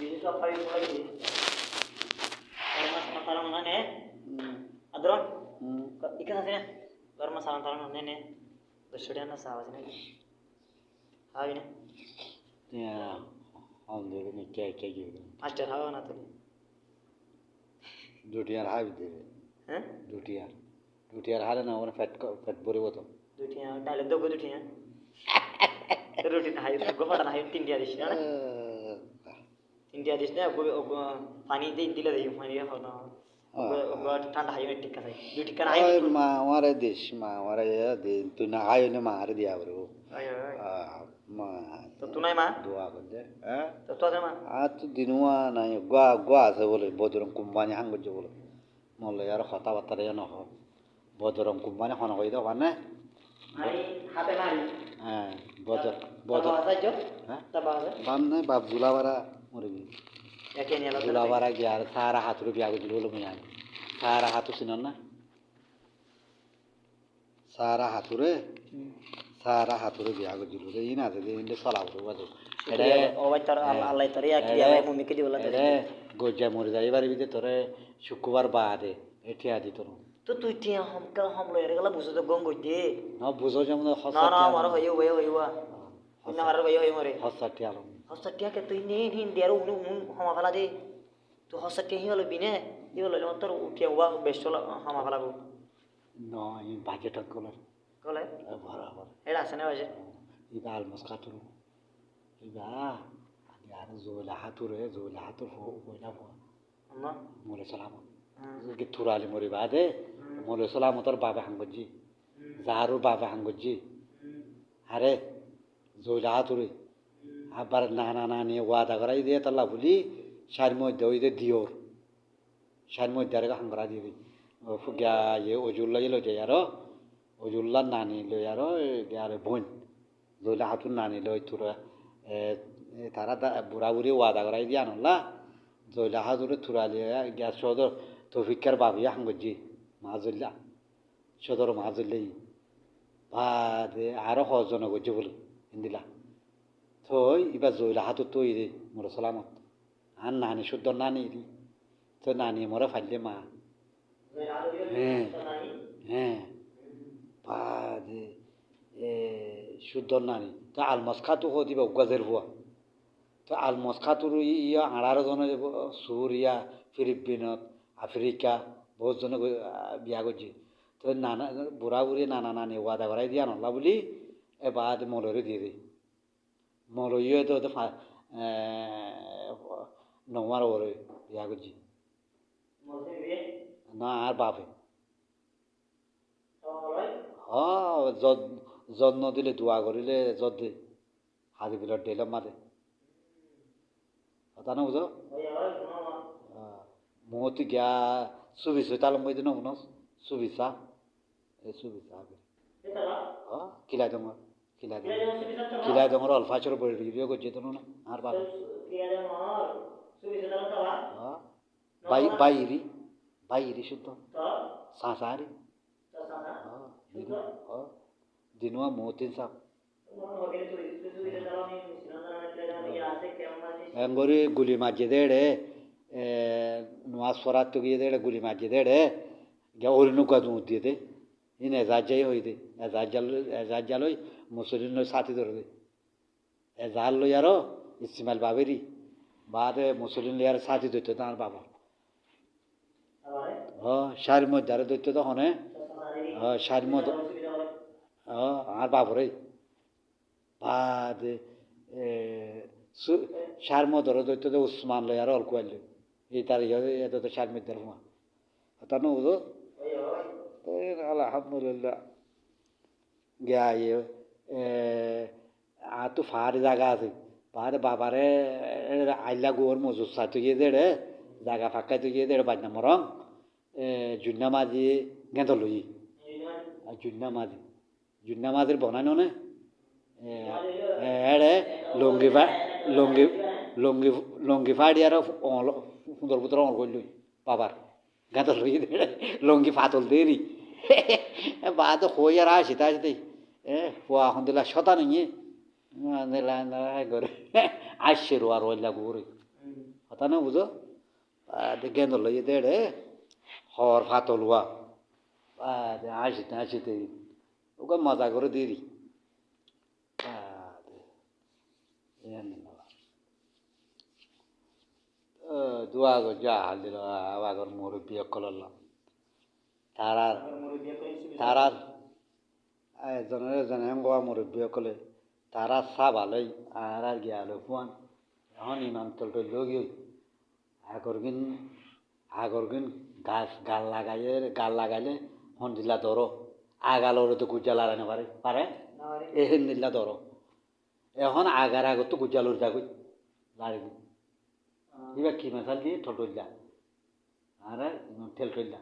Ini so kali lagi. Kalau masalah taruh mana nih? Adron? Ikan aja nih. Kalau masalah taruh mana nih? Bersedia nasi apa sih nih? Hawi nih. Ya, alhamdulillah nih kayak gitu. Ajar hawa na tuh. Dutiar hawi deh. Hah? Dutiar hal na orang fat bori woto. Dutiya, dialog dua dutiya. Terus di hayu, gue pada hayu India di sini. India di sini, gue pani di India deh, pani ya kalau gue tanda hayu itu kan saya. Duti kan hayu. Oh, mawara desh, mawara ya de. Tu na hayu ne mawara dia bro. Ayo. Ma. Tu naik mah? Dua kunde. Tu ada mah? Tu dinua na yo gua asa boleh bodoram kumbanya hang bojo boleh. Mola yaro khata batar ya no. Bodoram kumbanya hono koi do kan? Mari, hati mari. Bodor. Tabah saja. Tabah. Ban ne bab zulawara murgi. Ya kini kalau zulawara gyar sara haturu biago dulu muyani. Sara hatu sinon na? Sara hature biago dulu. Ina de inde sala bro bajo. Ede obat tar Allah tar ya kiri apa mumi kiri bola ede goja mori jai bari bide tore শুক্রবার বাদে এটি আদি তোর তো তুই টিয়া হাম লয় রে গলা বুঝো তো গঙ্গ দে না বুঝো যেমন না না মারো হইও হইও হইও ইনা মারো হইও হইও মরে হসাটি আলো হসটিয়া কে তুই নে হিন দেরো উন হামা ফালা দে তো হসটিয়া হি হলো বিনে ই হলো তোর উঠিয়া ওয়া বেশলা হামা ফালা গো না এই বাজেট কলার গলে বরাবর এডা আছে না বাজে ইবা আলমস কাতুর ইবা আর জোলা হাতুর হো কইলা হো আম্মা মোরে সালাম কে থুরালি মরি বাদে মোরে সালাম তোর বাবা হাঙ্গজি জারু বাবা হাঙ্গজি আরে জোলা হাতুর আবার নানা নানি ওয়াদা করাই দিয়ে তাল্লা বলি সার মধ্যে ওই যে দিওর সার মধ্যে আর হাঙ্গরা দিয়ে দিই ফুগা ইয়ে অজুল্লা ইয়ে লই আরো অজুল্লা নানি লই আরো আর বোন জোলা হাতুর নানি লই তোরা তারা বুড়া বুড়ি ওয়াদা করাই দিয়ে আনলা জয়লা হাতুরে থুরালি গ্যাস সদর তৌফিকার বাবিয়া হাঙ্গজি মাজুল্লা সদর মাজুল্লাই বাদে আরো হজন গজ্জে বলে হিন্দিলা থই ইবা জয়লা হাতু তৈ রে মোর সালামত আর নানি শুদ্ধ নানি রি তো নানি মোরা ফাইলে মা হ্যাঁ বাদে শুদ্ধ নানি তো আলমাস খাতু হো দিবা গাজের বুয়া তো আলমাস খাতুর ইয়া আড়ারো জন সুরিয়া ফিলিপিনত আফ্রিকা বহুত জন বিয়া করছে তো নানা বুড়া বুড়ি নানা নানি ওয়াদা করাই দিয়া নলা বলি এবার মলরে দিয়ে দিই মলইয়ে তো নমার ওরে বিয়া করছি না আর বাপে যত্ন দিলে দোয়া করিলে যত দে হাজি বিলত দিলাম মাদে কথা না বুঝো মতি গিয়া সুবিসা তালম বই দিন মনস সুবিসা এই সুবিসা কিলাই দমর অল্ফাচর বড়ি রিভিউ করছে তো না আর বাবা বাইরি শুদ্ধ সাসারি দিনুয়া মতিন সাপ এঙ্গরি গুলি মাঝে দেড়ে নোয়াজ ফরাত তো গিয়ে দেড়ে গুলি মাঝে দেড়ে গিয়া অরিনুকা দুধ দিয়ে দে ইন এজাজাই হই দে এজাজ লই মুসলিম লই সাথী ধরে দে এজাল লই আরো ইসমাইল বাবেরি বাদে মুসলিম লই আর সাথী ধরতে তার বাবা সার মধ্যে আরো ধরতে তো হনে সার মধ্যে আর বাবরে বাদে সার মধ্যে ধরতে তো উসমান লই আর অল্প আইল এই তার এত তো সার মধ্যে হুয়া তা না বুঝো আলহামদুলিল্লাহ গিয়া আর তো ফার জায়গা আছে পাহাড়ে বাবারে আইলা গোর মজুর সাথে তুই দেড়ে জায়গা ফাঁকা তুই দেড়ে বাজনা মরং জুন্না মাঝি গেঁদ লই জুন্না মাঝির বনানো না এড়ে লঙ্গি ফাড়ি আর সুন্দর পুত্র অঙ্গ করল বাবার গেঁদ লই দেড়ে লঙ্গি ফাতল দেরি বাদ হই আর আসি তা আসতে হওয়া এখন দিলা শতা নিয়ে করে আসছে রো আর ওইলা গোরে কথা না বুঝো গেন্দ লইয়ে দেড়ে হর ফাতলুয়া হাসিতে ওকে মজা করে দিয়ে দিই দুয়াগো যা হাল দিল আবার মুরব্বী অকল তারার তারার এজনের এজনে গোয়া মুরব্বী অকলে তারা চা ভালোই আর গিয়া আলো ফুয়ান এখন ইমান তলটো লগি আগরগিন গাছ গাল লাগাইলে হন দিলা ধরো আগালোর তো গুজ্জা লাগানো পারে এহেন দিলা ধরো এখন আগার আগত তো গুজ্জা লোর যাগই লাড়ি এবার কি মশাল দিয়ে ঠোঁটল্লা আর ঠেলটল্লা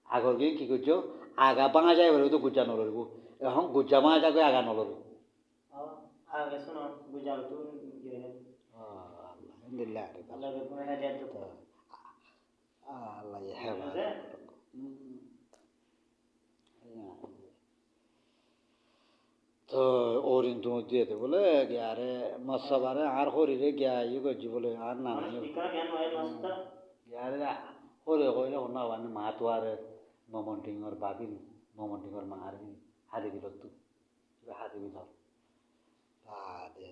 আগর গিয়ে কি করছো আগা বাঙা যায় এবার তো গুজ্জা নলরিব এখন গুজ্জা বাঙা যাবে আগা নলরি তো ওরিন তো দিয়ে দে বলে গিয়ারে মশাবারে আর হরিরে গিয়া ইয়ে করছি বলে আর না গিয়ারে হরে হইলে না মানে মা তো আর মমন্টিংর বাবিন মমন্টিংর মা আর হাতে দিল তো হাতে দিল দে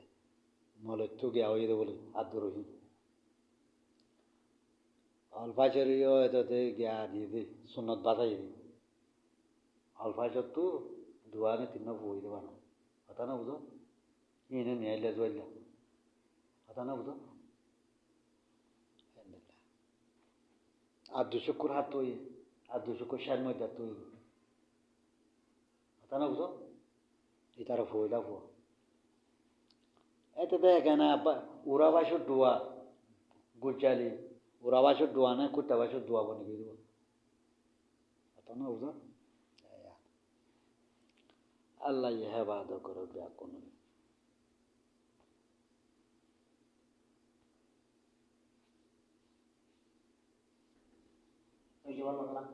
মলে তো গিয়া হয়ে দে বলে আর দূরহি অল্পাচের এটাতে গিয়া দিয়ে দে সুনত বাজাই দি অল্পাচর তো দুয়ানে তিন বই দেবা না কথা না বুঝো ইনে নিয়ে আইলে জয়লা কথা না বুঝো আর 200 হাত তৈ আর 200 ষাট মধ্যে তৈ কথা না বুঝো এই তারা ফইলা ফো এতে দেখেন উড়া বাসর ডুয়া গুজালি উড়া বাসর ডুয়া না কুত্তা বাসর ডুয়া বনে গিয়ে দেবো কথা না বুঝো আল্লাহ হেফাজত করো কোনো ওই যে বললাম